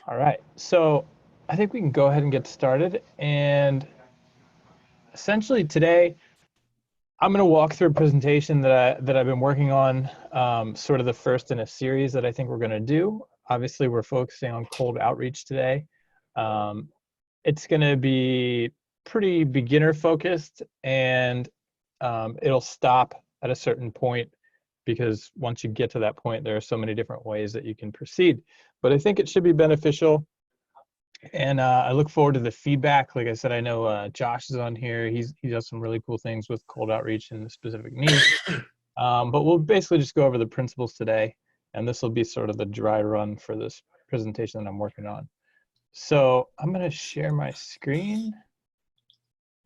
All right, so I think we can go ahead and get started. And essentially today, I'm going to walk through a presentation that I've been working on, sort of the first in a series that I think we're going to do. Obviously, we're focusing on cold outreach today. Um, it's going to be pretty beginner focused, and it'll stop at a certain point because once you get to that point, there are so many different ways that you can proceed. But I think it should be beneficial. And I look forward to the feedback. Like I said, I know Josh is on here. He does some really cool things with cold outreach in the specific niche. But we'll basically just go over the principles today, and this will be sort of the dry run for this presentation that I'm working on. So I'm going to share my screen,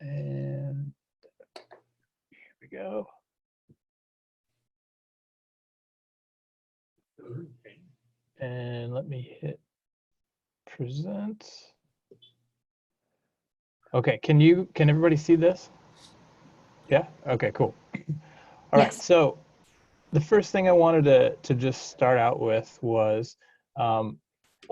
and here we go. And let me hit present. Okay, can everybody see this? Yeah? Okay, cool. All right, Yes. so the first thing I wanted to just start out with was when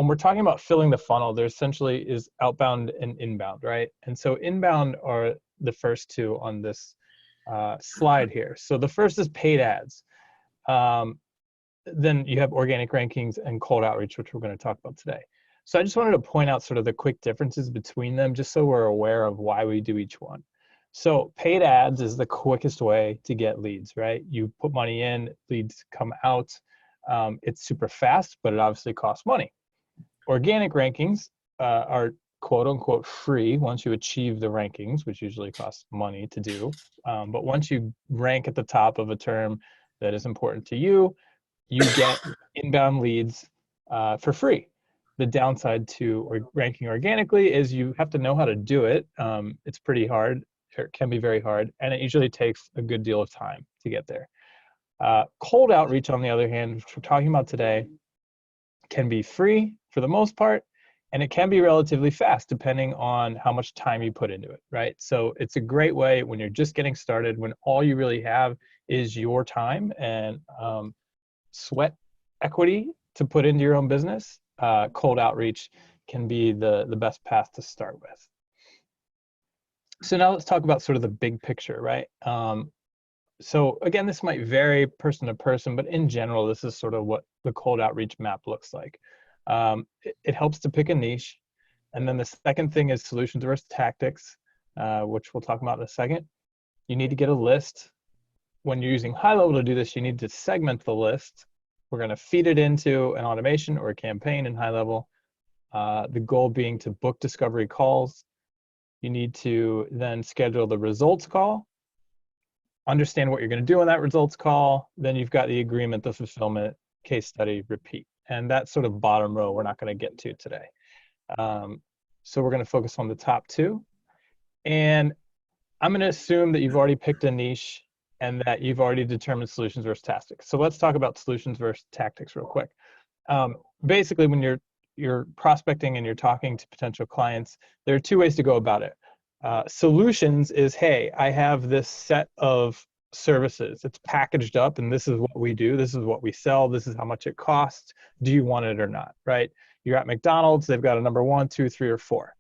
we're talking about filling the funnel, there essentially is outbound and inbound, right? And so inbound are the first two on this slide here. So the first is paid ads. Then you have organic rankings and cold outreach, which we're going to talk about today. So I just wanted to point out sort of the quick differences between them, just so we're aware of why we do each one. So paid ads is the quickest way to get leads, right? You put money in, leads come out. It's super fast, but it obviously costs money. Organic rankings are quote unquote free once you achieve the rankings, which usually costs money to do. But once you rank at the top of a term that is important to you, you get inbound leads for free. The downside to ranking organically is you have to know how to do it. It's pretty hard, or it can be very hard, and it usually takes a good deal of time to get there. Cold outreach, on the other hand, which we're talking about today, can be free for the most part, and it can be relatively fast depending on how much time you put into it, right? So it's a great way when you're just getting started, when all you really have is your time and sweat equity to put into your own business. Cold outreach can be the best path to start with. So now let's talk about sort of the big picture, right? So again, this might vary person to person, but in general, this is sort of what the cold outreach map looks like. It helps to pick a niche. And then the second thing is solutions versus tactics, which we'll talk about in a second. You need to get a list. When you're using HighLevel to do this, you need to segment the list. We're going to feed it into an automation or a campaign in HighLevel. The goal being to book discovery calls. You need to then schedule the results call, understand what you're going to do on that results call. Then you've got the agreement, the fulfillment, case study, repeat. And that sort of bottom row we're not going to get to today. So we're going to focus on the top two. And I'm going to assume that you've already picked a niche and that you've already determined solutions versus tactics. So let's talk about solutions versus tactics real quick. Basically, when you're prospecting and you're talking to potential clients, there are two ways to go about it. Solutions is, hey, I have this set of services. It's packaged up, and this is what we do. This is what we sell. This is how much it costs. Do you want it or not? Right? You're at McDonald's. They've got a number 1, 2, 3, or 4.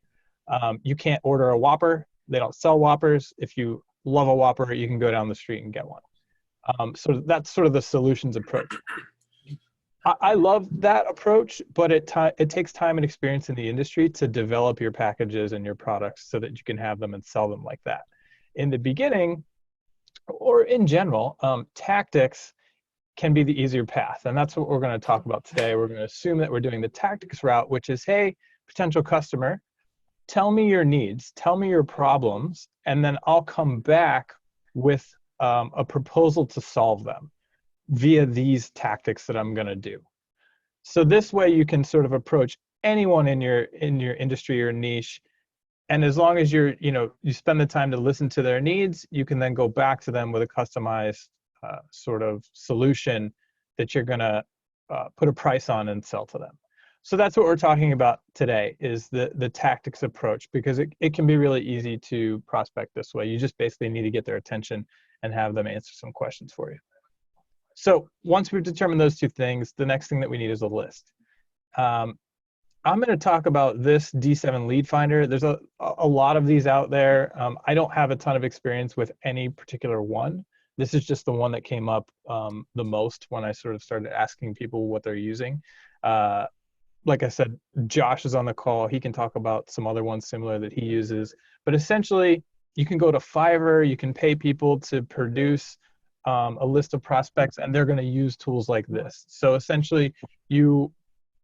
You can't order a Whopper. They don't sell Whoppers. If you love a Whopper, you can go down the street and get one. So that's sort of the solutions approach. I love that approach, but it takes time and experience in the industry to develop your packages and your products so that you can have them and sell them like that. In the beginning, or in general, tactics can be the easier path. And that's what we're going to talk about today. We're going to assume that we're doing the tactics route, which is, hey, potential customer, tell me your needs, tell me your problems, and then I'll come back with a proposal to solve them via these tactics that I'm going to do. So this way you can sort of approach anyone in your industry or niche, and as long as you spend the time to listen to their needs, you can then go back to them with a customized sort of solution that you're going to put a price on and sell to them. So that's what we're talking about today, is the tactics approach, because it can be really easy to prospect this way. You just basically need to get their attention and have them answer some questions for you. So once we've determined those two things, the next thing that we need is a list. I'm going to talk about this D7 lead finder. There's a lot of these out there. I don't have a ton of experience with any particular one. This is just the one that came up the most when I sort of started asking people what they're using. Uh, like I said, Josh is on the call. He can talk about some other ones similar that he uses. But essentially, you can go to Fiverr, you can pay people to produce a list of prospects, and they're going to use tools like this. So essentially, you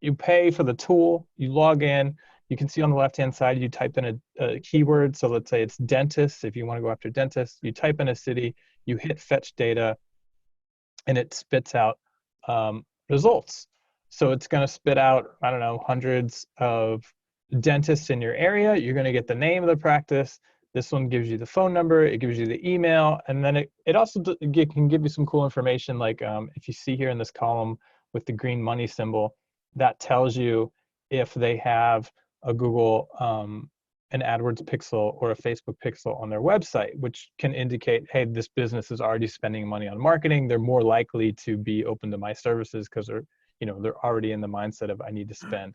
you pay for the tool, you log in, you can see on the left-hand side, you type in a keyword. So let's say it's dentist. If you want to go after dentist, you type in a city, you hit fetch data, and it spits out results. So it's going to spit out, I don't know, hundreds of dentists in your area. You're going to get the name of the practice. This one gives you the phone number, it gives you the email, and then it also can give you some cool information. Like if you see here in this column with the green money symbol, that tells you if they have a Google an AdWords pixel or a Facebook pixel on their website, which can indicate, hey, this business is already spending money on marketing. They're more likely to be open to my services because they're already in the mindset of I need to spend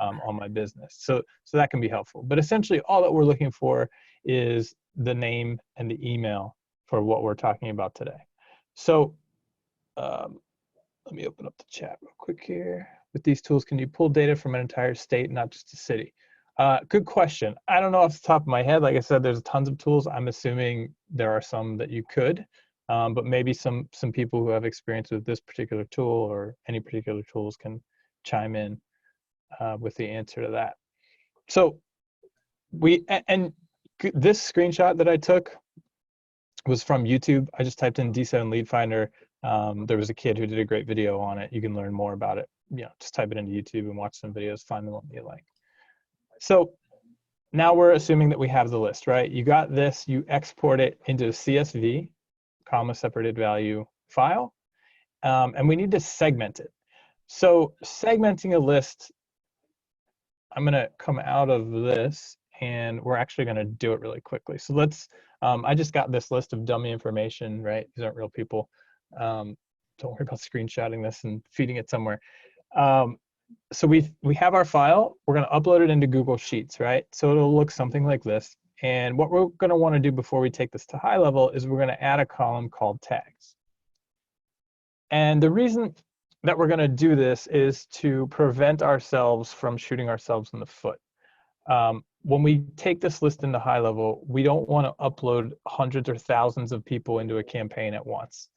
on my business. So that can be helpful. But essentially, all that we're looking for is the name and the email for what we're talking about today. So let me open up the chat real quick here. With these tools, can you pull data from an entire state, not just a city? Good question. I don't know off the top of my head. Like I said, there's tons of tools. I'm assuming there are some that you could, but maybe some people who have experience with this particular tool or any particular tools can chime in with the answer to that. So this screenshot that I took was from YouTube. I just typed in D7 Lead Finder. There was a kid who did a great video on it. You can learn more about it. Just type it into YouTube and watch some videos, find the one you like. So now we're assuming that we have the list, right? You got this, you export it into a CSV, comma separated value file, and we need to segment it. So segmenting a list, I'm gonna come out of this and we're actually gonna do it really quickly. So let's, I just got this list of dummy information, right? These aren't real people. Don't worry about screenshotting this and feeding it somewhere. So we have our file. We're going to upload it into Google Sheets, right? So it'll look something like this. And what we're going to want to do before we take this to HighLevel is we're going to add a column called tags. And the reason that we're going to do this is to prevent ourselves from shooting ourselves in the foot. When we take this list into HighLevel, we don't want to upload hundreds or thousands of people into a campaign at once.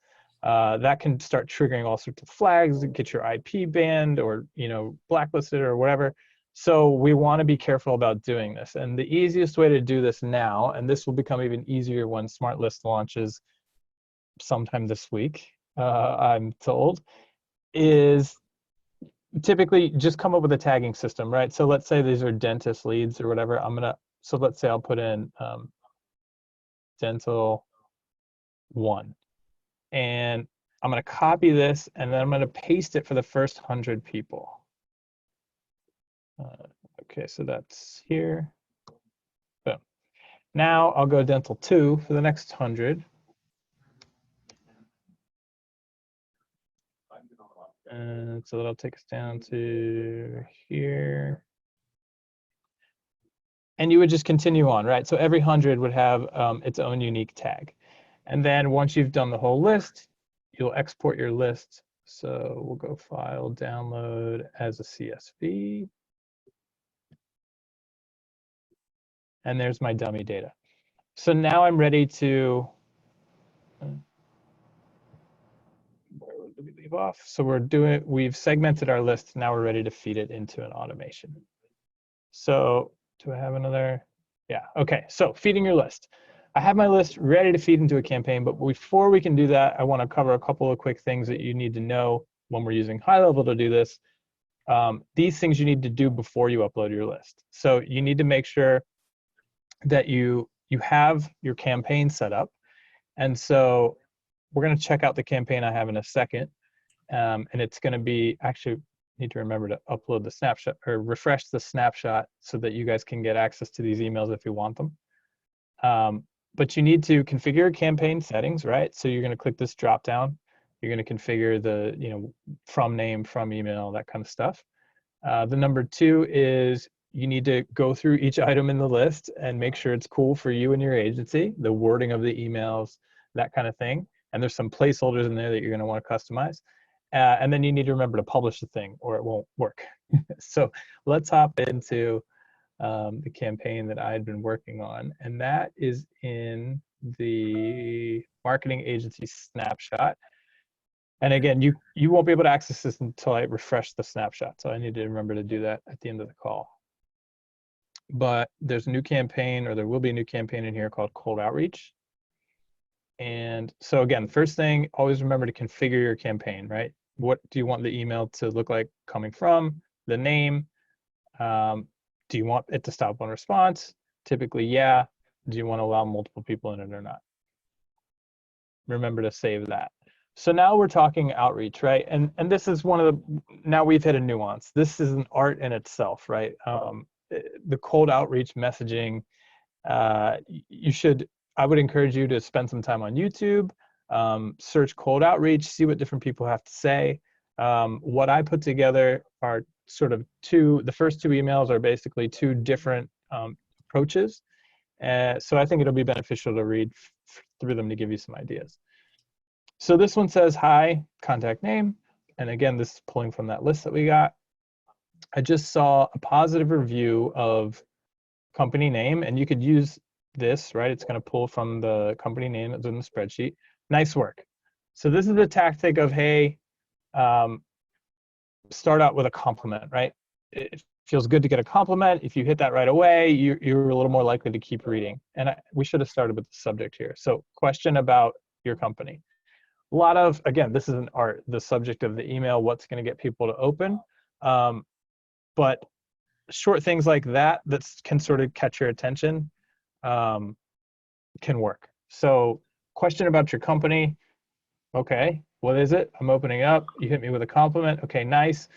That can start triggering all sorts of flags, get your IP banned or blacklisted or whatever. So we want to be careful about doing this. And the easiest way to do this now, and this will become even easier when Smart List launches sometime this week, I'm told, is typically just come up with a tagging system, right? So let's say these are dentist leads or whatever. So let's say I'll put in dental 1. And I'm going to copy this, and then I'm going to paste it for the first 100 people. Okay, so that's here. Boom. Now I'll go dental 2 for the next 100. And so that'll take us down to here. And you would just continue on, right? So every 100 would have its own unique tag. And then once you've done the whole list, you'll export your list. So we'll go File, Download as a CSV. And there's my dummy data. So now I'm ready to, where did we leave off? So we've segmented our list. Now we're ready to feed it into an automation. So do I have another? Yeah, okay, so feeding your list. I have my list ready to feed into a campaign, but before we can do that, I want to cover a couple of quick things that you need to know when we're using HighLevel to do this. These things you need to do before you upload your list. So you need to make sure that you have your campaign set up. And so we're going to check out the campaign I have in a second. And it's going to be, actually need to remember to upload the snapshot or refresh the snapshot so that you guys can get access to these emails if you want them. But you need to configure campaign settings, right? So you're going to click this drop down. You're going to configure the, from name, from email, that kind of stuff. The number 2 is you need to go through each item in the list and make sure it's cool for you and your agency, the wording of the emails, that kind of thing. And there's some placeholders in there that you're going to want to customize. And then you need to remember to publish the thing or it won't work. So let's hop into the campaign that I had been working on. And that is in the marketing agency snapshot. And again, you won't be able to access this until I refresh the snapshot. So I need to remember to do that at the end of the call. But there's a new campaign, or there will be a new campaign in here called Cold Outreach. And so again, first thing, always remember to configure your campaign, right? What do you want the email to look like coming from? The name. Do you want it to stop on response? Typically, yeah. Do you want to allow multiple people in it or not? Remember to save that. So now we're talking outreach, right? And this is one of the, now we've hit a nuance. This is an art in itself, right? The cold outreach messaging, I would encourage you to spend some time on YouTube, search cold outreach, see what different people have to say. What I put together are sort of the first 2 emails are basically 2 different approaches. So I think it'll be beneficial to read through them to give you some ideas. So this one says, hi, contact name. And again, this is pulling from that list that we got. I just saw a positive review of company name, and you could use this, right? It's going to pull from the company name that's in the spreadsheet. Nice work. So this is the tactic of, hey, start out with a compliment, right? It feels good to get a compliment. If you hit that right away, you're a little more likely to keep reading. And we should have started with the subject here. So question about your company. A lot of, again, this is an art, the subject of the email, what's going to get people to open. But short things like that can sort of catch your attention can work. So question about your company. Okay, what is it? I'm opening up. You hit me with a compliment. Okay, nice.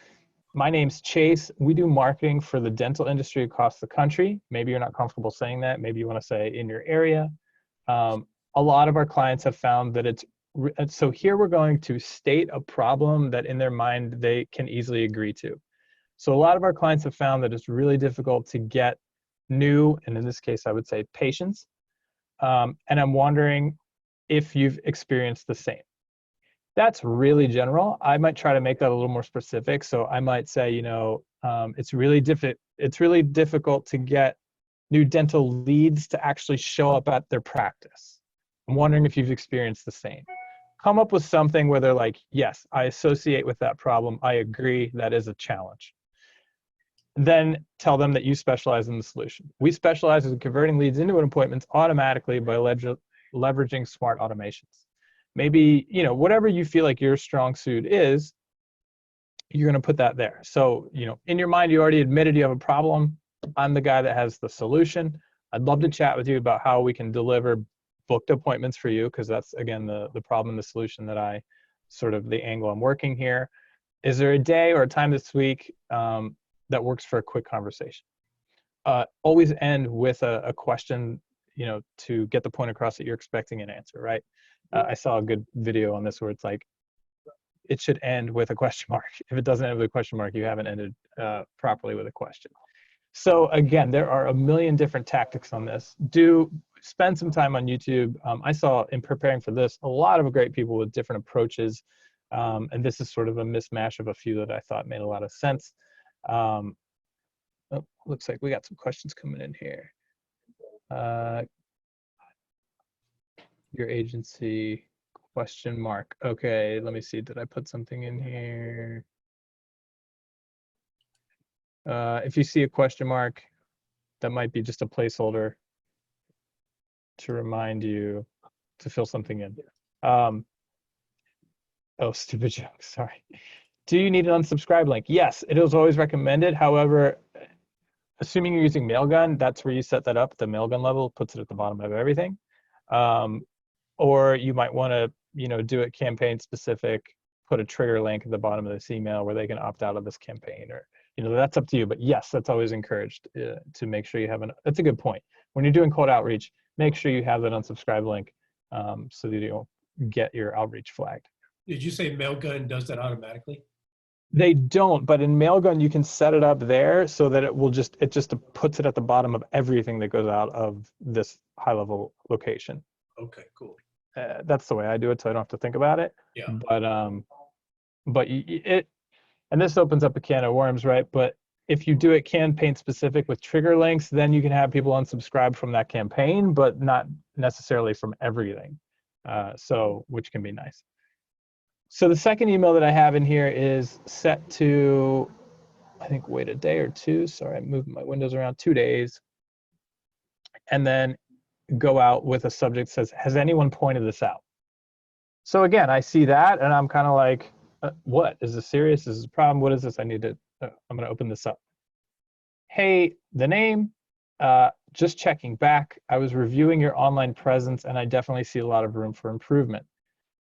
My name's Chase. We do marketing for the dental industry across the country. Maybe you're not comfortable saying that. Maybe you want to say in your area. A lot of our clients have found that so here we're going to state a problem that in their mind they can easily agree to. So a lot of our clients have found that it's really difficult to get new, and in this case I would say patients, and I'm wondering if you've experienced the same. That's really general. I might try to make that a little more specific. So I might say, it's really difficult to get new dental leads to actually show up at their practice. I'm wondering if you've experienced the same. Come up with something where they're like, yes, I associate with that problem. I agree, that is a challenge. Then tell them that you specialize in the solution. We specialize in converting leads into appointments automatically by leveraging smart automations. Maybe, whatever you feel like your strong suit is, you're going to put that there. So, in your mind, you already admitted you have a problem. I'm the guy that has the solution. I'd love to chat with you about how we can deliver booked appointments for you, because that's, again, the problem, the solution that the angle I'm working here. Is there a day or a time this week that works for a quick conversation? Always end with a question, to get the point across that you're expecting an answer, right? I saw a good video on this where it's like, it should end with a question mark. If it doesn't end with a question mark, you haven't ended properly with a question. So again, there are a million different tactics on this. Do spend some time on YouTube. I saw, in preparing for this, a lot of great people with different approaches. And this is sort of a mismatch of a few that I thought made a lot of sense. Looks like we got some questions coming in here. Your agency, question mark. Okay, let me see. Did I put something in here? If you see a question mark, that might be just a placeholder to remind you to fill something in. Oh, stupid joke, sorry. Do you need an unsubscribe link? Yes, it is always recommended. However, assuming you're using Mailgun, that's where you set that up. The Mailgun level puts it at the bottom of everything. Or you might want to, do it campaign specific, put a trigger link at the bottom of this email where they can opt out of this campaign, or, that's up to you. But yes, that's always encouraged to make sure you have that's a good point. When you're doing cold outreach, make sure you have that unsubscribe link so that you don't get your outreach flagged. Did you say Mailgun does that automatically? They don't, but in Mailgun you can set it up there so that it just puts it at the bottom of everything that goes out of this HighLevel location. Okay, cool. That's the way I do it, so I don't have to think about it. Yeah. But it and this opens up a can of worms, right? But if you do it campaign specific with trigger links, then you can have people unsubscribe from that campaign, but not necessarily from everything. So which can be nice. So the second email that I have in here is set to, I think, wait a day or two. Sorry, I'm moving my windows around, 2 days. And then go out with a subject that says, has anyone pointed this out? So again, I see that and I'm kind of like, what? Is this serious? Is this a problem? What is this? I need to, I'm going to open this up. Hey, the name, just checking back. I was reviewing your online presence and I definitely see a lot of room for improvement.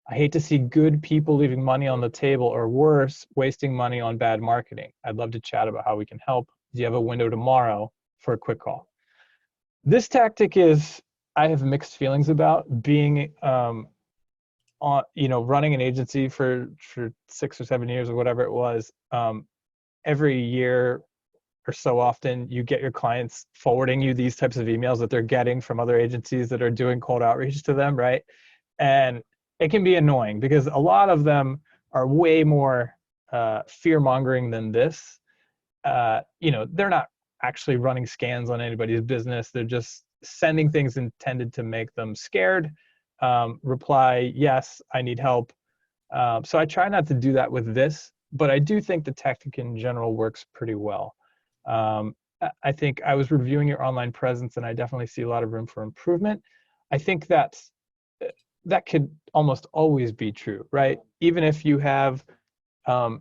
I hate to see good people leaving money on the table or worse, wasting money on bad marketing. I'd love to chat about how we can help. Do you have a window tomorrow for a quick call? This tactic is, I have mixed feelings about being on, running an agency for 6 or 7 years or whatever it was. Every year or so often you get your clients forwarding you these types of emails that they're getting from other agencies that are doing cold outreach to them, right? And it can be annoying because a lot of them are way more fear mongering than this. They're not actually running scans on anybody's business. They're just sending things intended to make them scared. Reply, yes, I need help. So I try not to do that with this, but I do think the tactic in general works pretty well. I think I was reviewing your online presence and I definitely see a lot of room for improvement. I think that could almost always be true, right? Even if you have a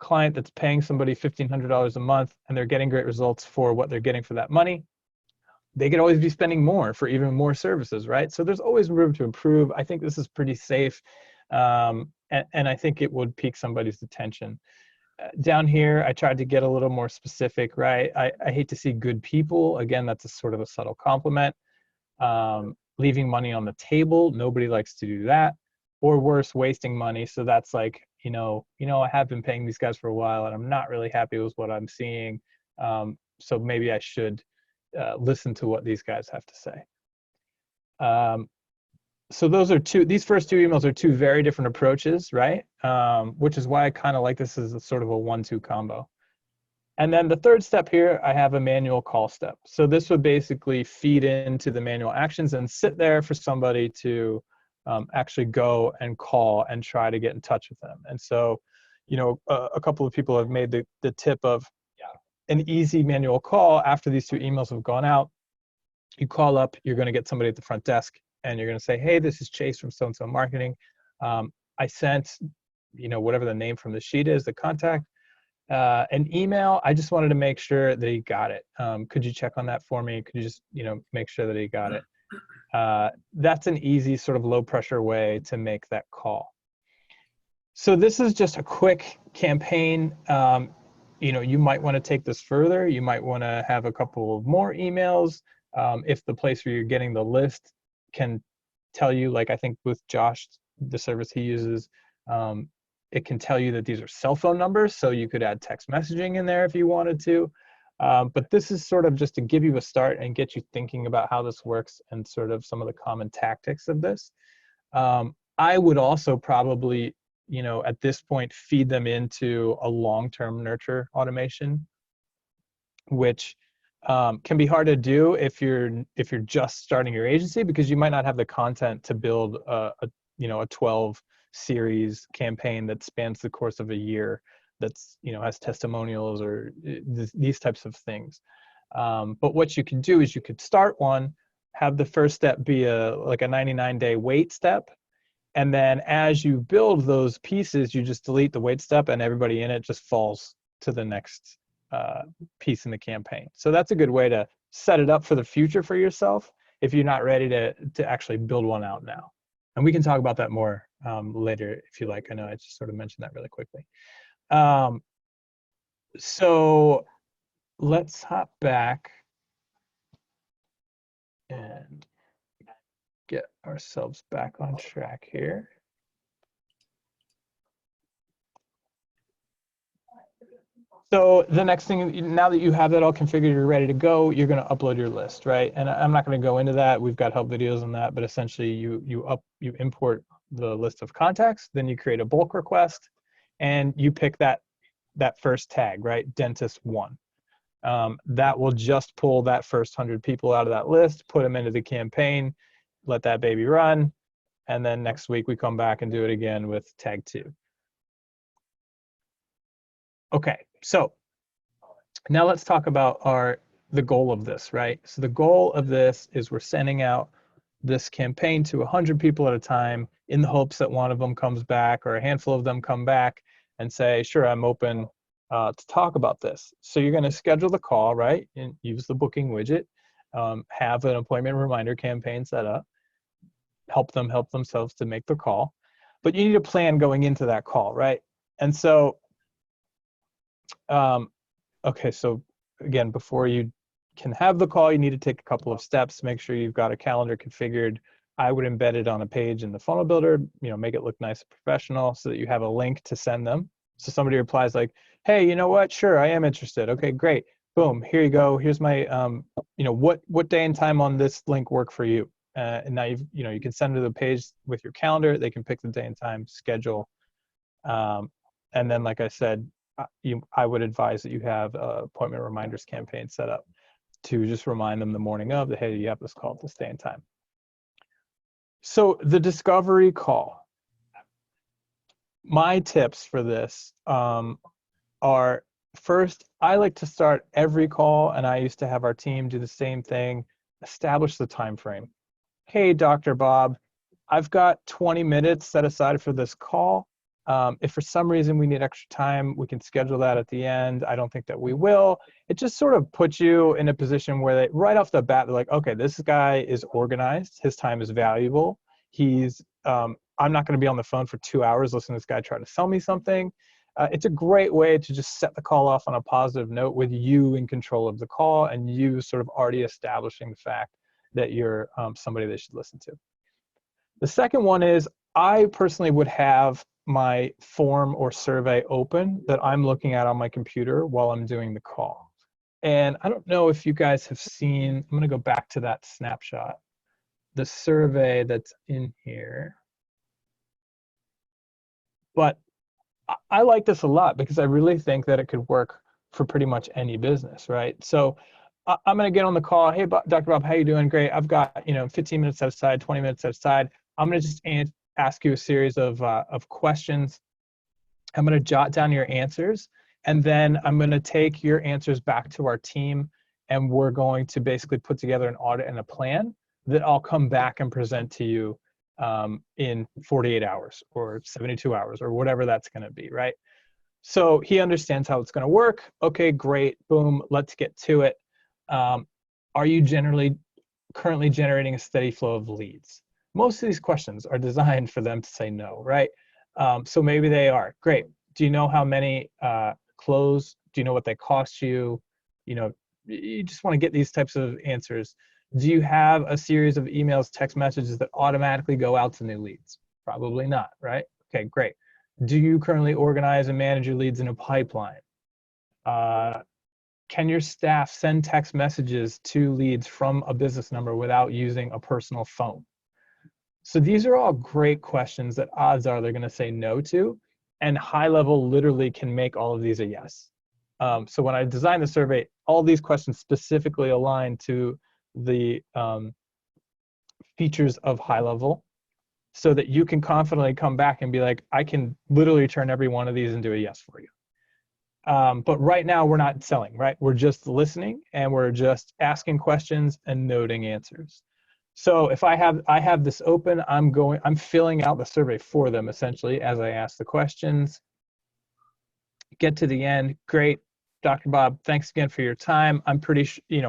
client that's paying somebody $1,500 a month and they're getting great results for what they're getting for that money, they could always be spending more for even more services, right? So there's always room to improve. I think this is pretty safe, and I think it would pique somebody's attention. Down here, I tried to get a little more specific, right? I hate to see good people. Again, that's a sort of a subtle compliment. Leaving money on the table, nobody likes to do that. Or worse, wasting money. So that's like, I have been paying these guys for a while and I'm not really happy with what I'm seeing. So maybe I should listen to what these guys have to say. So these first two emails are two very different approaches, right? Which is why I kind of like this as a sort of a 1-2 combo. And then the third step here, I have a manual call step. So this would basically feed into the manual actions and sit there for somebody to actually go and call and try to get in touch with them. And so, a couple of people have made the tip of an easy manual call after these two emails have gone out. You call up, you're going to get somebody at the front desk and you're going to say, hey, this is Chase from so-and-so marketing. I sent, whatever the name from the sheet is, the contact, an email. I just wanted to make sure that he got it. Could you check on that for me? Could you just, make sure that he got it? That's an easy sort of low pressure way to make that call. So this is just a quick campaign. You might want to take this further. You might want to have a couple of more emails. If the place where you're getting the list can tell you, like I think with Josh, the service he uses, it can tell you that these are cell phone numbers, so you could add text messaging in there if you wanted to. But this is sort of just to give you a start and get you thinking about how this works and sort of some of the common tactics of this. I would also probably, at this point, feed them into a long-term nurture automation, which can be hard to do if you're just starting your agency because you might not have the content to build a 12 series campaign that spans the course of a year that's has testimonials or these types of things. But what you can do is you could start one, have the first step be a 99-day wait step, and then as you build those pieces, you just delete the wait step and everybody in it just falls to the next piece in the campaign. So that's a good way to set it up for the future for yourself if you're not ready to actually build one out now. And we can talk about that more later if you like. I know I just sort of mentioned that really quickly. So let's hop back and get ourselves back on track here. So the next thing, now that you have that all configured, you're ready to go, you're going to upload your list, right? And I'm not going to go into that. We've got help videos on that, but essentially you import the list of contacts, then you create a bulk request, and you pick that first tag, right? Dentist 1. That will just pull that first 100 people out of that list, put them into the campaign, let that baby run, and then next week we come back and do it again with tag 2. Okay, so now let's talk about the goal of this, right? So the goal of this is we're sending out this campaign to 100 people at a time in the hopes that one of them comes back or a handful of them come back and say, sure, I'm open to talk about this. So you're going to schedule the call, right? And use the booking widget, have an appointment reminder campaign set up, help themselves to make the call. But you need a plan going into that call, right? And so, okay, so again, before you can have the call, you need to take a couple of steps. Make sure you've got a calendar configured. I would embed it on a page in the funnel builder, make it look nice and professional so that you have a link to send them. So somebody replies like, hey, you know what? Sure, I am interested. Okay, great. Boom, here you go. Here's my, what day and time on this link work for you? And now you can send to the page with your calendar. They can pick the day and time, schedule. And then, like I said, I would advise that you have appointment reminders campaign set up to just remind them the morning of that, hey, you have this call at this day and time. So the discovery call. My tips for this are, first, I like to start every call, and I used to have our team do the same thing, establish the time frame. Hey, Dr. Bob, I've got 20 minutes set aside for this call. If for some reason we need extra time, we can schedule that at the end. I don't think that we will. It just sort of puts you in a position where they, right off the bat, they're like, okay, this guy is organized. His time is valuable. I'm not going to be on the phone for 2 hours listening to this guy try to sell me something. It's a great way to just set the call off on a positive note with you in control of the call and you sort of already establishing the fact that you're somebody they should listen to. The second one is, I personally would have my form or survey open that I'm looking at on my computer while I'm doing the call. And I don't know if you guys have seen, I'm going to go back to that snapshot, the survey that's in here. But I like this a lot because I really think that it could work for pretty much any business, right? So I'm going to get on the call. Hey, Dr. Bob, how you doing? Great. I've got 15 minutes set aside, 20 minutes set aside. I'm going to just ask you a series of questions. I'm going to jot down your answers, and then I'm going to take your answers back to our team, and we're going to basically put together an audit and a plan that I'll come back and present to you in 48 hours or 72 hours or whatever that's going to be, right? So he understands how it's going to work. Okay, great. Boom. Let's get to it. Are you currently generating a steady flow of leads? Most of these questions are designed for them to say no, right? So maybe they are. Great. Do you know how many close? Do you know what they cost you? You just want to get these types of answers. Do you have a series of emails, text messages that automatically go out to new leads? Probably not, right? Okay, great. Do you currently organize and manage your leads in a pipeline? Can your staff send text messages to leads from a business number without using a personal phone? So these are all great questions that odds are they're going to say no to, and HighLevel literally can make all of these a yes. So when I designed the survey, all these questions specifically align to the features of HighLevel so that you can confidently come back and be like, I can literally turn every one of these into a yes for you. But right now we're not selling, right? We're just listening and we're just asking questions and noting answers. So if I have this open, I'm filling out the survey for them essentially as I ask the questions. Get to the end, great. Dr. Bob, thanks again for your time. I'm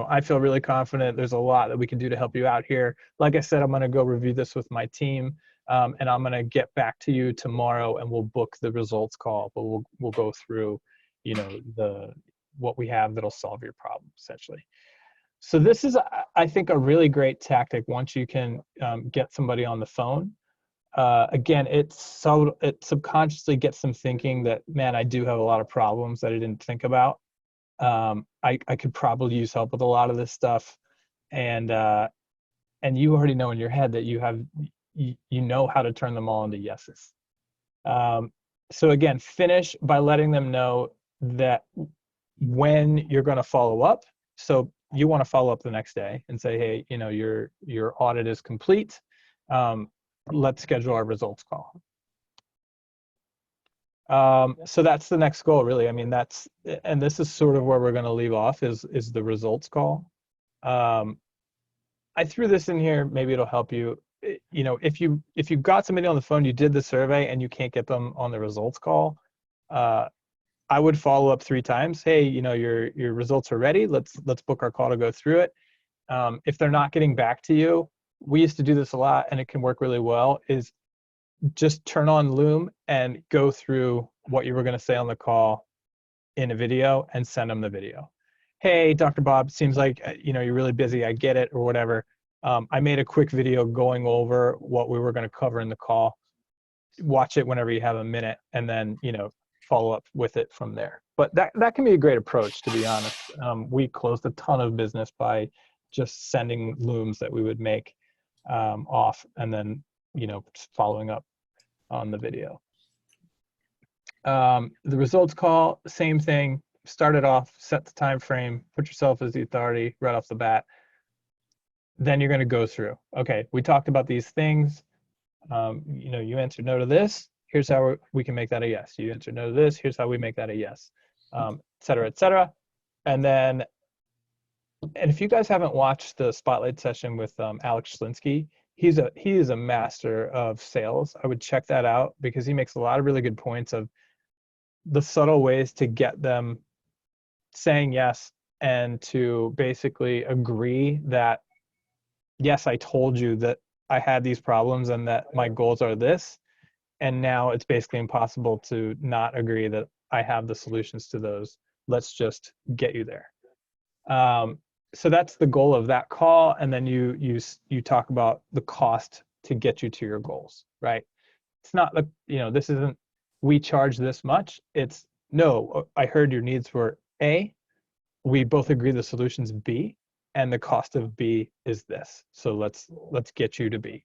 I feel really confident there's a lot that we can do to help you out here. Like I said, I'm going to go review this with my team, and I'm going to get back to you tomorrow, and we'll book the results call. But we'll go through, what we have that'll solve your problem essentially. So this is, I think, a really great tactic once you can get somebody on the phone. Again, it subconsciously gets them thinking that, man, I do have a lot of problems that I didn't think about. I could probably use help with a lot of this stuff, and you already know in your head that you know how to turn them all into yeses. So again, finish by letting them know that when you're going to follow up. So you want to follow up the next day and say, hey, your audit is complete. Let's schedule our results call. So that's the next goal, really. I mean, and this is sort of where we're going to leave off is the results call. I threw this in here. Maybe it'll help you. If you got somebody on the phone, you did the survey and you can't get them on the results call, I would follow up 3 times. Hey, your results are ready. Let's book our call to go through it. If they're not getting back to you, we used to do this a lot, and it can work really well. Is just turn on Loom and go through what you were going to say on the call in a video and send them the video. Hey, Dr. Bob, seems like you're really busy. I get it, or whatever. I made a quick video going over what we were going to cover in the call. Watch it whenever you have a minute, and then follow up with it from there. But that can be a great approach, to be honest. We closed a ton of business by just sending Looms that we would make off, and then just following up on the video. The results call, same thing. Start it off, set the time frame, put yourself as the authority right off the bat. Then you're going to go through. Okay, we talked about these things. You answered no to this. Here's how we can make that a yes. You answered no to this. Here's how we make that a yes, et cetera, et cetera. And if you guys haven't watched the spotlight session with Alex Schlinsky, he is a master of sales. I would check that out because he makes a lot of really good points of the subtle ways to get them saying yes and to basically agree that, yes, I told you that I had these problems and that my goals are this. And now it's basically impossible to not agree that I have the solutions to those. Let's just get you there. So that's the goal of that call. And then you talk about the cost to get you to your goals, right? It's not like, this isn't, we charge this much. It's, no, I heard your needs were A. We both agree the solution's B, and the cost of B is this. So let's get you to B.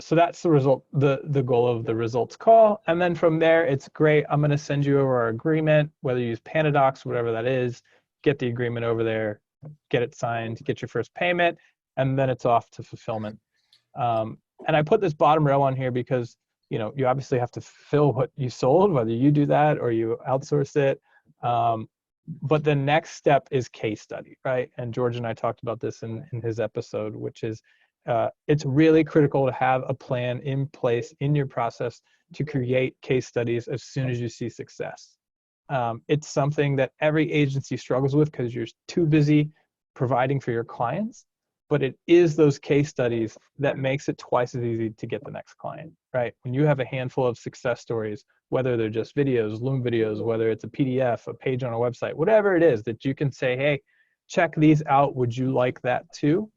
So that's the result, the goal of the results call. And then from there, it's great. I'm going to send you over our agreement, whether you use Pandadocs, whatever that is, get the agreement over there, get it signed, get your first payment, and then it's off to fulfillment. And I put this bottom row on here because, you obviously have to fill what you sold, whether you do that or you outsource it. But the next step is case study, right? And George and I talked about this in his episode, which is it's really critical to have a plan in place in your process to create case studies as soon as you see success. It's something that every agency struggles with because you're too busy providing for your clients, but it is those case studies that makes it twice as easy to get the next client, right? When you have a handful of success stories, whether they're just videos, Loom videos, whether it's a PDF, a page on a website, whatever it is that you can say, hey, check these out. Would you like that too?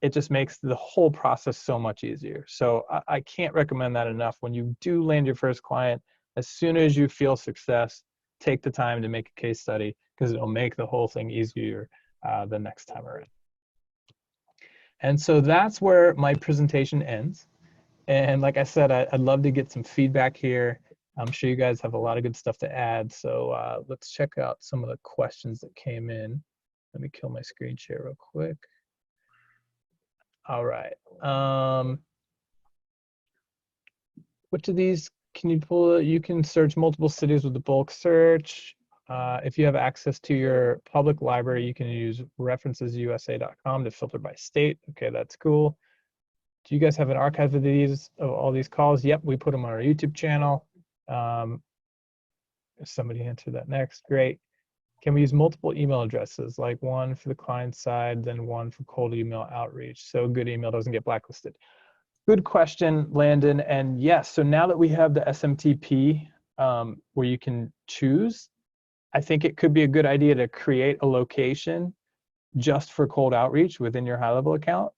It just makes the whole process so much easier. So I can't recommend that enough. When you do land your first client, as soon as you feel success, take the time to make a case study because it'll make the whole thing easier the next time around. And so that's where my presentation ends. And like I said, I'd love to get some feedback here. I'm sure you guys have a lot of good stuff to add. So let's check out some of the questions that came in. Let me kill my screen share real quick. All right. Which of these can you pull? You can search multiple cities with the bulk search. If you have access to your public library, you can use referencesusa.com to filter by state. Okay, that's cool. Do you guys have an archive of all these calls? Yep, we put them on our YouTube channel. If somebody answered that next, great. Can we use multiple email addresses, like one for the client side, then one for cold email outreach, so good email doesn't get blacklisted? Good question, Landon. And yes, so now that we have the SMTP where you can choose, I think it could be a good idea to create a location just for cold outreach within your HighLevel account.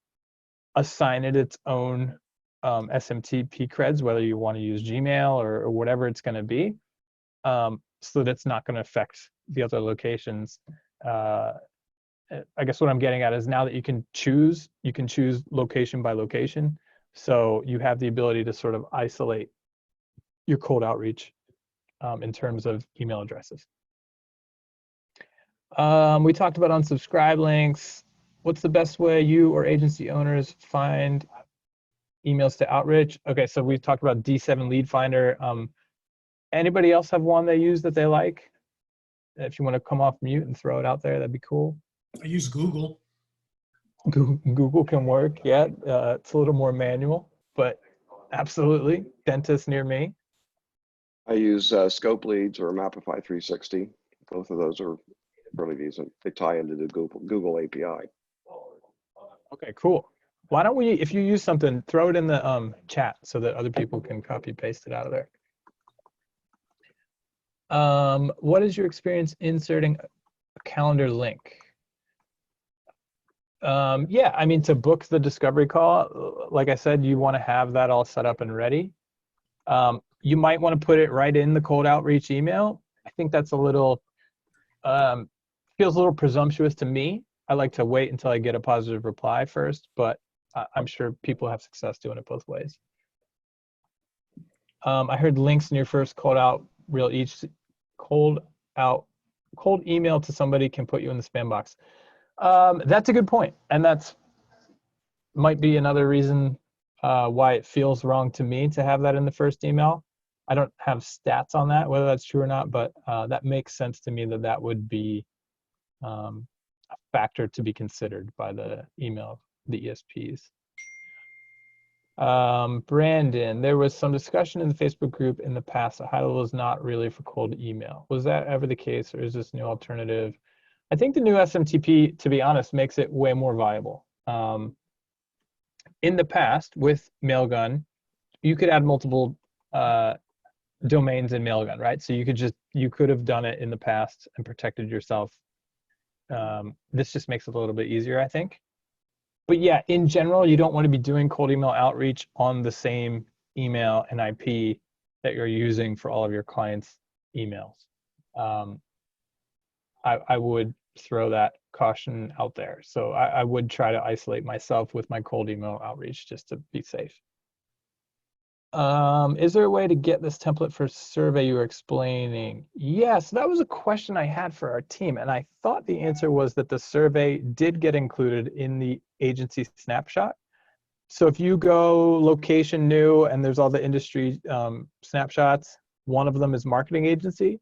assign it its own SMTP creds, whether you want to use Gmail or whatever it's going to be, so that it's not going to affect the other locations. I guess what I'm getting at is now that you can choose location by location. So you have the ability to sort of isolate your cold outreach in terms of email addresses. We talked about unsubscribe links. What's the best way you or agency owners find emails to outreach? Okay, so we've talked about D7 Lead Finder. Anybody else have one they use that they like? If you want to come off mute and throw it out there, that'd be cool. I use Google. Google can work, yeah. It's a little more manual, but absolutely. Dentist near me. I use Scope Leads or Mapify 360. Both of those are really decent. They tie into the Google API. Okay, cool. Why don't we, if you use something, throw it in the chat so that other people can copy paste it out of there. What is your experience inserting a calendar link? Yeah, I mean, to book the discovery call, like I said, you want to have that all set up and ready. You might want to put it right in the cold outreach email. I think that's a little, feels a little presumptuous to me. I like to wait until I get a positive reply first, but I'm sure people have success doing it both ways. I heard links in your first cold email to somebody can put you in the spam box. That's a good point, and that's might be another reason why it feels wrong to me to have that in the first email. I don't have stats on that, whether that's true or not, but that makes sense to me that that would be a factor to be considered by the ESPs. Brandon, there was some discussion in the Facebook group in the past that HighLevel is not really for cold email. Was that ever the case, or is this new alternative? I think the new SMTP, to be honest, makes it way more viable. In the past, with Mailgun, you could add multiple domains in Mailgun, right? So you could have done it in the past and protected yourself. This just makes it a little bit easier, I think. But yeah, in general, you don't want to be doing cold email outreach on the same email and IP that you're using for all of your clients' emails. I would throw that caution out there. So I would try to isolate myself with my cold email outreach just to be safe. Is there a way to get this template for survey you were explaining? Yes, that was a question I had for our team, and I thought the answer was that the survey did get included in the agency snapshot. So if you go location new and there's all the industry snapshots, one of them is marketing agency,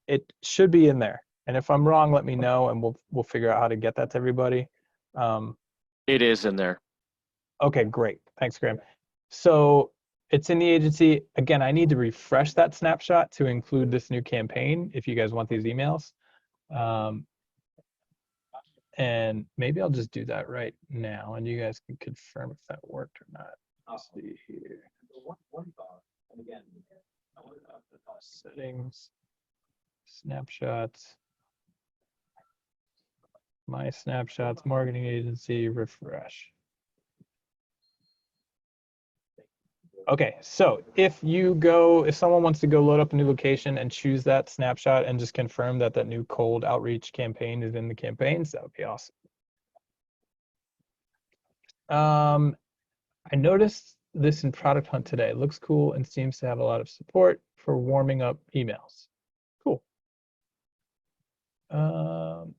it should be in there. And if I'm wrong, let me know, and we'll figure out how to get that to everybody. It is in there. Okay, great. Thanks, Graham. So it's in the agency. Again, I need to refresh that snapshot to include this new campaign if you guys want these emails. And maybe I'll just do that right now, and you guys can confirm if that worked or not. Let's see here. Settings, snapshots, my snapshots, marketing agency, refresh. Okay, so if someone wants to go load up a new location and choose that snapshot and just confirm that that new cold outreach campaign is in the campaigns, that would be awesome. I noticed this in Product Hunt today. It looks cool and seems to have a lot of support for warming up emails. Cool. Don,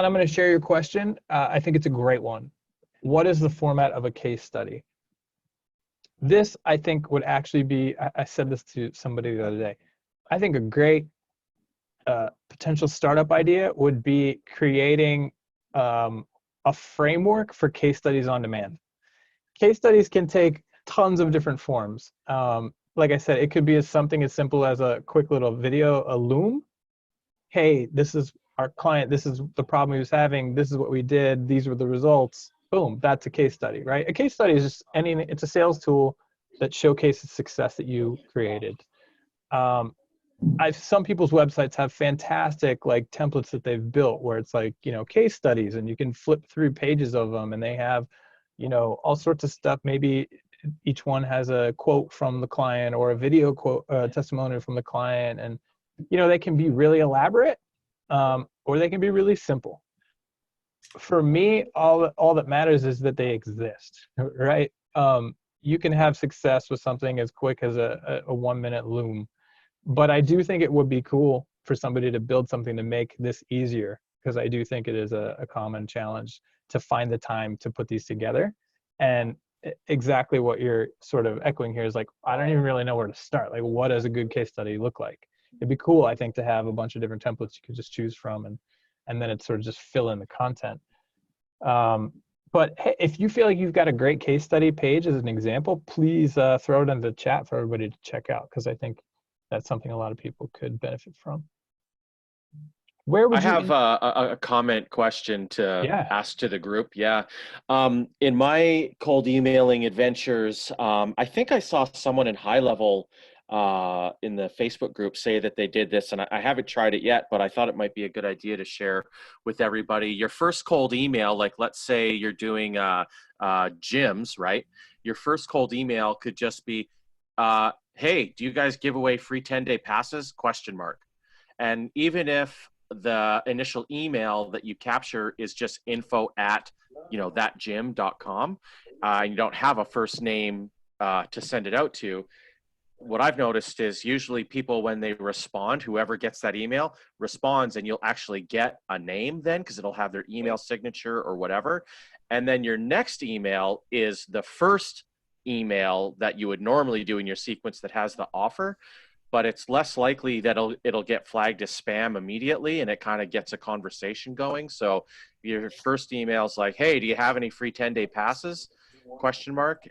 I'm going to share your question. I think it's a great one. What is the format of a case study? This, I think, would actually be, I said this to somebody the other day, I think a great potential startup idea would be creating a framework for case studies on demand. Case studies can take tons of different forms. Like I said, it could be something as simple as a quick little video, a loom. Hey, this is our client, this is the problem he was having, this is what we did, these were the results. Boom, that's a case study, right? A case study is just it's a sales tool that showcases success that you created. some people's websites have fantastic like templates that they've built where it's like, case studies, and you can flip through pages of them, and they have, all sorts of stuff. Maybe each one has a quote from the client or a video quote, testimonial from the client. And, they can be really elaborate, or they can be really simple. For me, all that matters is that they exist, right? You can have success with something as quick as a 1-minute loom. But I do think it would be cool for somebody to build something to make this easier, because I do think it is a common challenge to find the time to put these together. And exactly what you're sort of echoing here is like, I don't even really know where to start. Like, what does a good case study look like? It'd be cool, I think, to have a bunch of different templates you could just choose from, and then it's sort of just fill in the content. But hey, if you feel like you've got a great case study page as an example, please throw it in the chat for everybody to check out, because I think that's something a lot of people could benefit from. Where would I have a comment question to ask to the group. Yeah. In my cold emailing adventures, I think I saw someone in HighLevel in the Facebook group say that they did this, and I haven't tried it yet, but I thought it might be a good idea to share with everybody. Your first cold email, like let's say you're doing gyms, right? Your first cold email could just be, hey, do you guys give away free 10-day passes? ? And even if the initial email that you capture is just info@thatgym.com, and you don't have a first name to send it out to, what I've noticed is usually people, when they respond, whoever gets that email responds, and you'll actually get a name then, because it'll have their email signature or whatever. And then your next email is the first email that you would normally do in your sequence that has the offer, but it's less likely that it'll get flagged as spam immediately, and it kind of gets a conversation going. So your first email is like, hey, do you have any free 10-day passes ?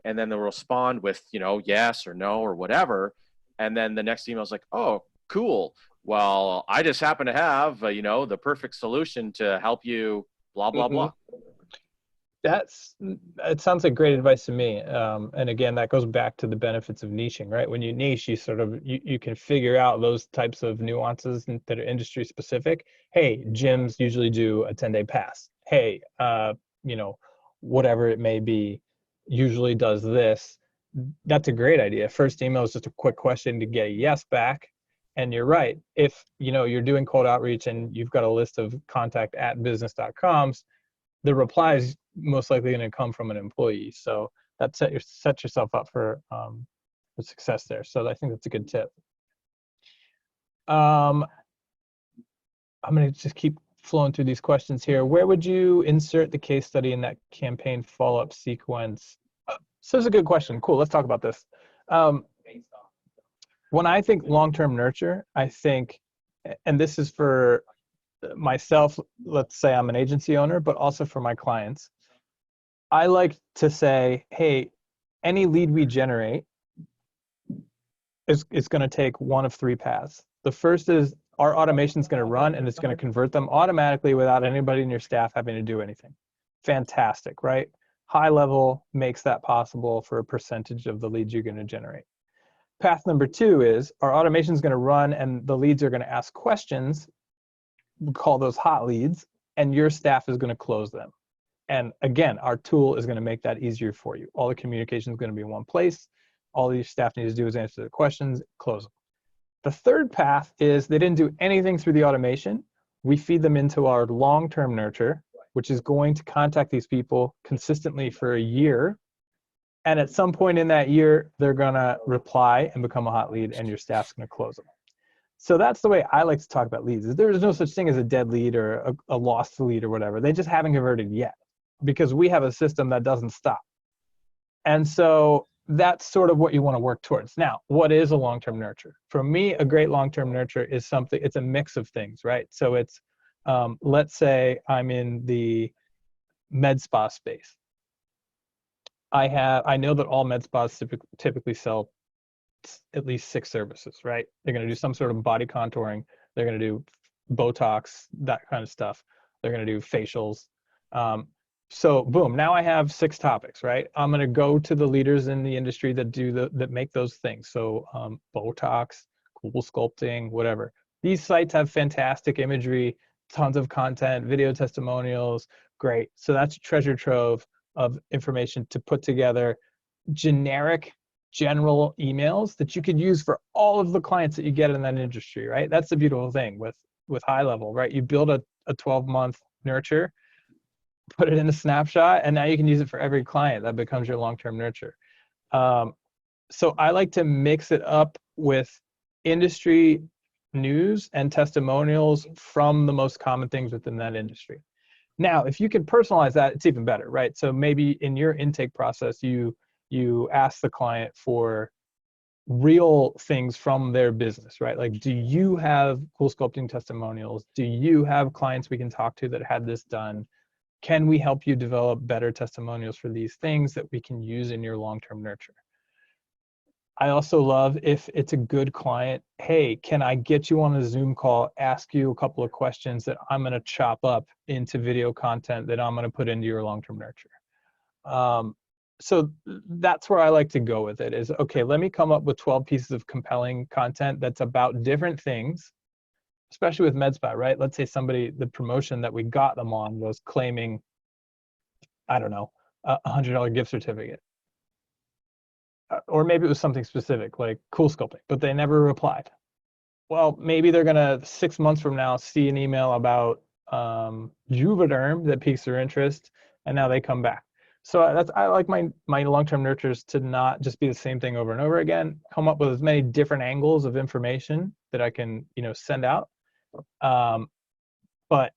And then they'll respond with, yes or no or whatever. And then the next email is like, oh, cool. Well, I just happen to have, the perfect solution to help you, blah, blah, blah. It sounds like great advice to me. And again, that goes back to the benefits of niching, right? When you niche, you sort of, you can figure out those types of nuances that are industry specific. Hey, gyms usually do a 10-day pass. Hey, whatever it may be, usually does this. That's a great idea. First email is just a quick question to get a yes back. And you're right. If, you're doing cold outreach and you've got a list of contact@business.coms, the reply is most likely going to come from an employee. So that set yourself up for success there. So I think that's a good tip. I'm going to just keep flowing through these questions here. Where would you insert the case study in that campaign follow-up sequence? So this is a good question. Cool. Let's talk about this. When I think long-term nurture, I think, and this is for myself, let's say I'm an agency owner, but also for my clients, I like to say, hey, any lead we generate is going to take one of 3 paths. The first is our automation is going to run, and it's going to convert them automatically without anybody in your staff having to do anything. Fantastic, right? HighLevel makes that possible for a percentage of the leads you're going to generate. Path number 2 is our automation is going to run, and the leads are going to ask questions. We call those hot leads, and your staff is going to close them. And again, our tool is going to make that easier for you. All the communication is going to be in one place. All your staff needs to do is answer the questions, close them. The third path is they didn't do anything through the automation. We feed them into our long-term nurture, which is going to contact these people consistently for a year. And at some point in that year, they're going to reply and become a hot lead, and your staff's going to close them. So that's the way I like to talk about leads. There's no such thing as a dead lead or a lost lead or whatever. They just haven't converted yet, because we have a system that doesn't stop. And so that's sort of what you want to work towards. Now, what is a long-term nurture? For me, a great long-term nurture is something, it's a mix of things, right? So it's, let's say I'm in the med spa space. I know that all med spas typically sell at least 6 services, right? They're going to do some sort of body contouring. They're going to do Botox, that kind of stuff. They're going to do facials. So boom, now I have 6 topics, right? I'm going to go to the leaders in the industry that make those things. So Botox, Cool Sculpting, whatever. These sites have fantastic imagery, tons of content, video testimonials, great. So that's a treasure trove of information to put together generic, general emails that you could use for all of the clients that you get in that industry, right? That's the beautiful thing with HighLevel, right? You build a 12-month nurture, put it in a snapshot, and now you can use it for every client. That becomes your long-term nurture. So I like to mix it up with industry news and testimonials from the most common things within that industry. Now, if you can personalize that, it's even better, right? So maybe in your intake process, you ask the client for real things from their business, right? Like, do you have Cool Sculpting testimonials? Do you have clients we can talk to that had this done? Can we help you develop better testimonials for these things that we can use in your long-term nurture? I also love if it's a good client, hey, can I get you on a Zoom call, ask you a couple of questions that I'm going to chop up into video content that I'm going to put into your long-term nurture. So that's where I like to go with it is, okay, let me come up with 12 pieces of compelling content that's about different things, especially with MedSpa, right? Let's say the promotion that we got them on was claiming, I don't know, a $100 gift certificate. Or maybe it was something specific like Cool Sculpting, but they never replied. Well, maybe they're gonna 6 months from now see an email about Juvederm that piques their interest, and now they come back. So I like my long-term nurtures to not just be the same thing over and over again. Come up with as many different angles of information that I can send out. But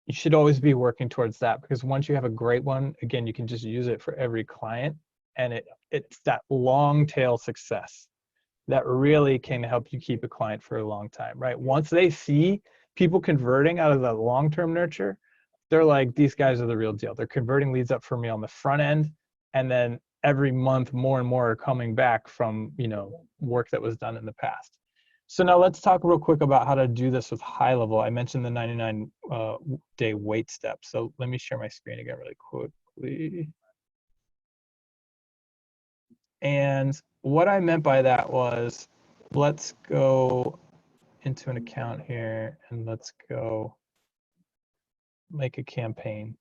you should always be working towards that, because once you have a great one, again, you can just use it for every client, and it's that long tail success that really can help you keep a client for a long time, right? Once they see people converting out of the long-term nurture, they're like, these guys are the real deal. They're converting leads up for me on the front end, and then every month more and more are coming back from work that was done in the past. So now let's talk real quick about how to do this with HighLevel. I mentioned the 99-day wait step. So let me share my screen again really quickly. And what I meant by that was, let's go into an account here and let's go make a campaign.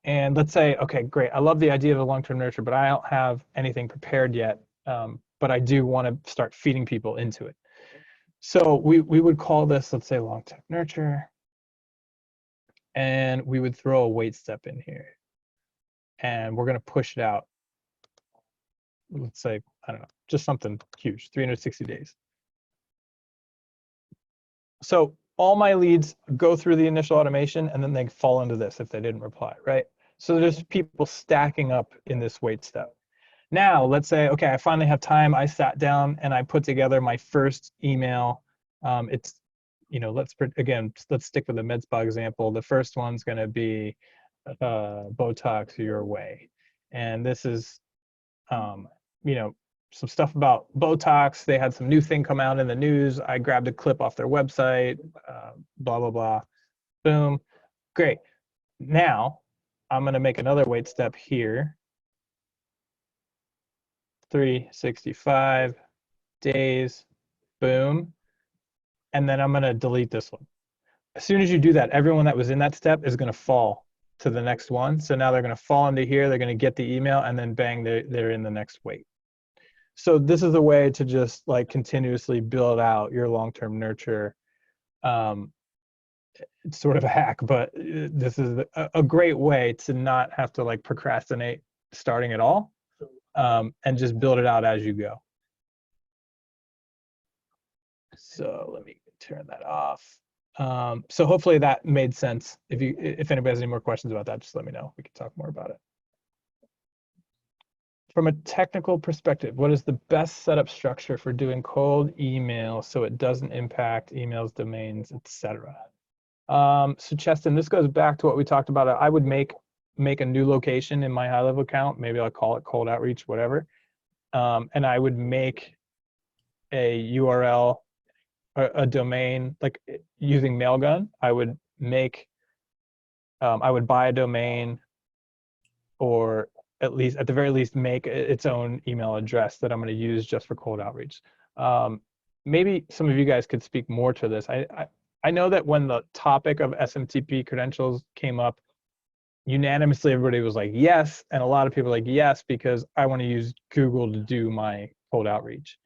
And let's say, okay, great. I love the idea of a long-term nurture, but I don't have anything prepared yet. But I do want to start feeding people into it. So we would call this, let's say, long-term nurture. And we would throw a wait step in here. And we're going to push it out. Let's say, I don't know, just something huge, 360 days. So all my leads go through the initial automation, and then they fall into this if they didn't reply, right? So there's people stacking up in this wait step. Now, let's say, okay, I finally have time. I sat down and I put together my first email. Let's stick with the med spa example. The first one's going to be Botox your way. And this is, some stuff about Botox. They had some new thing come out in the news. I grabbed a clip off their website, blah, blah, blah. Boom. Great. Now, I'm going to make another wait step here. 365 days. Boom. And then I'm going to delete this one. As soon as you do that, everyone that was in that step is going to fall to the next one. So now they're going to fall into here. They're going to get the email, and then bang, they're in the next wait. So this is a way to just like continuously build out your long-term nurture. It's sort of a hack, but this is a great way to not have to like procrastinate starting at all, and just build it out as you go. So let me turn that off. So hopefully that made sense. If anybody has any more questions about that, just let me know. We can talk more about it. From a technical perspective, what is the best setup structure for doing cold email so it doesn't impact emails, domains, etc.? So Cheston, this goes back to what we talked about. I would make a new location in my HighLevel account. Maybe I'll call it cold outreach, whatever. And I would make a URL, a domain, like using Mailgun. I would buy a domain, or at the very least make its own email address that I'm going to use just for cold outreach. maybe some of you guys could speak more to this. I know that when the topic of SMTP credentials came up, unanimously everybody was like yes, and a lot of people were like yes because I want to use Google to do my cold outreach.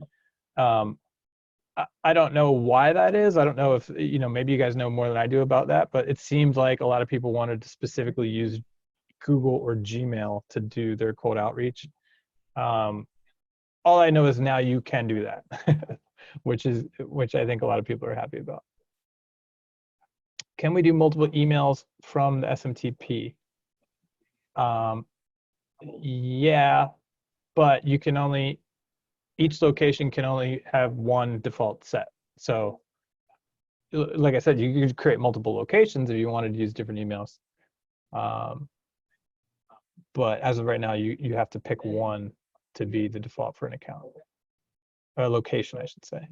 I don't know why that is. I don't know if maybe you guys know more than I do about that, but it seems like a lot of people wanted to specifically use Google or Gmail to do their cold outreach. All I know is now you can do that, which I think a lot of people are happy about. Can we do multiple emails from the SMTP? Yeah, but you can only, each location can only have one default set. So like I said, you could create multiple locations if you wanted to use different emails. But as of right now, you have to pick one to be the default for an account, or location, I should say.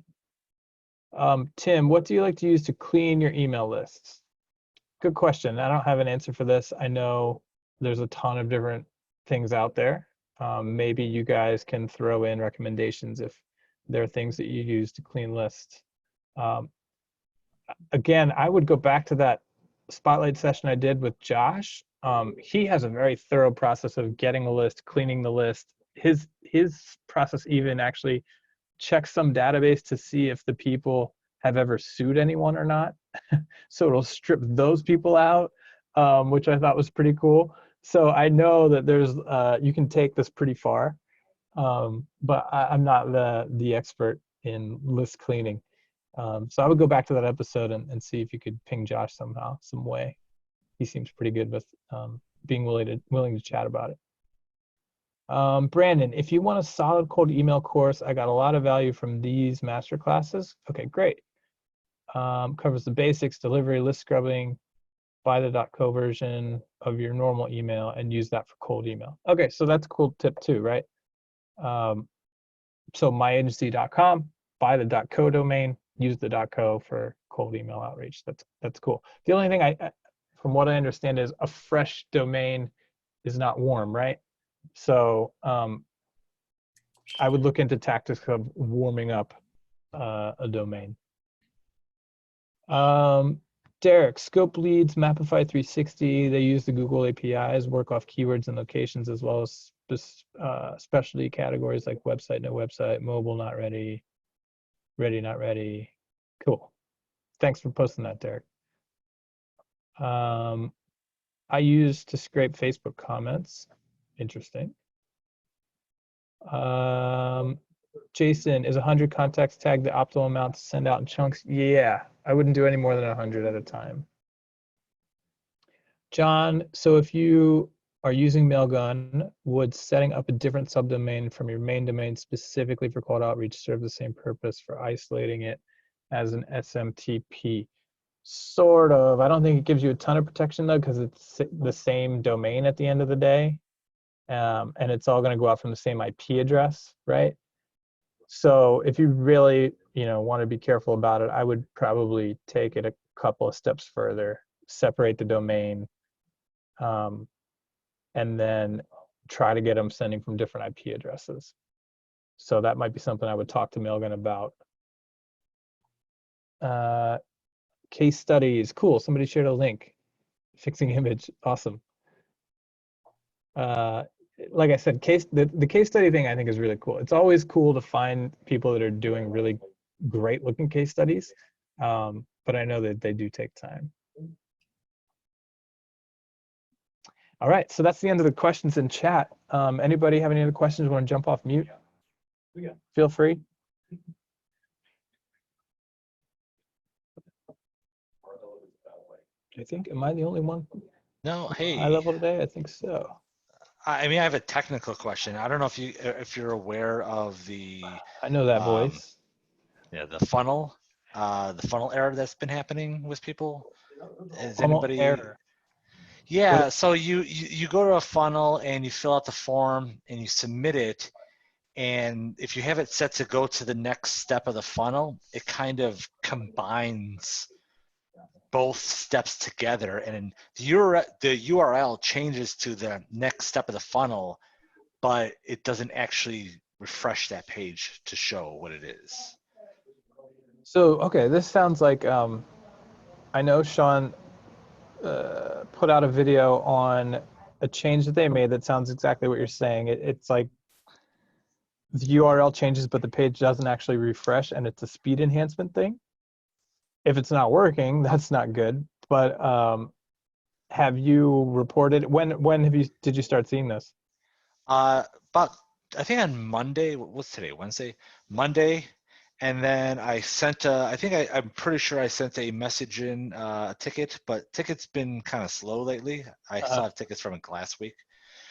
Tim, what do you like to use to clean your email lists? Good question. I don't have an answer for this. I know there's a ton of different things out there. Maybe you guys can throw in recommendations if there are things that you use to clean lists. Again, I would go back to that spotlight session I did with Josh. He has a very thorough process of getting a list, cleaning the list. His process even actually checks some database to see if the people have ever sued anyone or not. So it'll strip those people out, which I thought was pretty cool. So I know that there's you can take this pretty far, but I'm not the expert in list cleaning. So I would go back to that episode and see if you could ping Josh somehow, some way. He seems pretty good with being willing to chat about it. Brandon, if you want a solid cold email course, I got a lot of value from these master classes. Okay, great. Covers the basics, delivery, list scrubbing, buy the .co version of your normal email and use that for cold email. Okay, so that's a cool tip too, right? So myagency.com, buy the .co domain, use the .co for cold email outreach. That's cool. The only thing from what I understand is a fresh domain is not warm, right? So I would look into tactics of warming up a domain. Derek, Scope Leads, Mapify 360, they use the Google APIs, work off keywords and locations, as well as specialty categories like website, no website, mobile, not ready, ready, not ready. Cool. Thanks for posting that, Derek. I use to scrape Facebook comments. Interesting. Jason, is 100 contacts tag the optimal amount to send out in chunks? Yeah, I wouldn't do any more than 100 at a time. John, so if you are using Mailgun, would setting up a different subdomain from your main domain specifically for cold outreach serve the same purpose for isolating it as an SMTP? Sort of. I don't think it gives you a ton of protection though, because it's the same domain at the end of the day. And it's all going to go out from the same IP address, right? So if you really, want to be careful about it, I would probably take it a couple of steps further, separate the domain, and then try to get them sending from different IP addresses. So that might be something I would talk to Mailgun about. Case studies, cool. Somebody shared a link. Fixing image, awesome. Like I said, the case study thing I think is really cool. It's always cool to find people that are doing really great looking case studies, but I know that they do take time. All right, so that's the end of the questions in chat. Anybody have any other questions? Want to jump off mute? Feel free. I think, am I the only one? No, hey. High level today? I think so. I mean, I have a technical question. I don't know if you're aware of the. I know that voice. Yeah, the funnel error that's been happening with people. Is Funnel anybody? error. Yeah, so you go to a funnel and you fill out the form and you submit it, and if you have it set to go to the next step of the funnel, it kind of combines both steps together, and the URL changes to the next step of the funnel, but it doesn't actually refresh that page to show what it is. So, okay, this sounds like I know Sean put out a video on a change that they made that sounds exactly what you're saying. It's like the URL changes, but the page doesn't actually refresh, and it's a speed enhancement thing. If it's not working, that's not good. But have you reported when did you start seeing this? About I think on Monday. What's today? Wednesday. Monday, and then I sent. I'm pretty sure I sent a message in a ticket, but ticket's been kind of slow lately. I Uh-huh. still have tickets from last week.